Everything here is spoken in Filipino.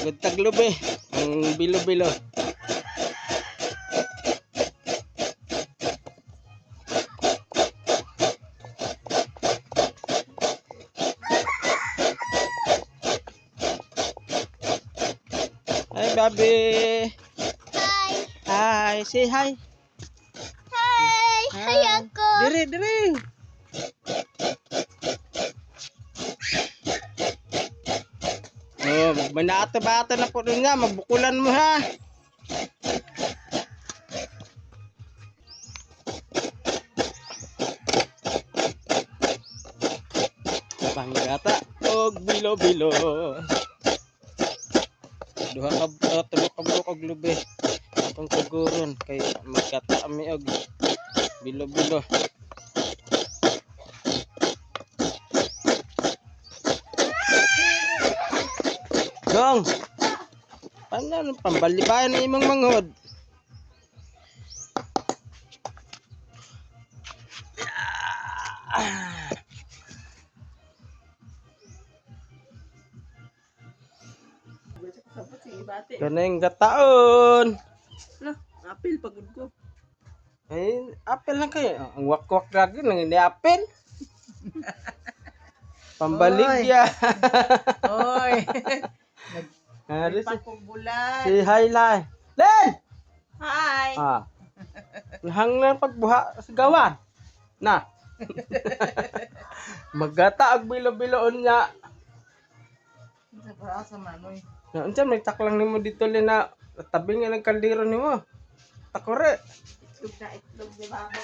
Pagod taglobe. Ang bilo-bilo. Hi, Bobby. Hi. Hi. Say hi. Hi. Hi ako. Dire. Oh, manata-bata na po rin nga. Magbukulan mo ha. Panggata og bilo-bilo. Duha ka tulo ka buok og lubi. Atong tuguron kay magkata ami og bilo-bilo. Dong. Ano pambalibayan ng imong manghod? Kaneng gataon. Lah, apil pagod ko. Ay, apel lang kayo. Ang wak-wak lagi lang ini apel. Pambaligya. Oy. Ano si Bulan. si Highlight. Len! Hi. Ah. Lahang lang pagbuha sa gawan. Na. Magata og bilo-biloon niya. Sa para sa manoy. Na unsa may taklang nimo dito Len na tabi nga ng kaldero nimo. Takore. Itlog na itlog di babo.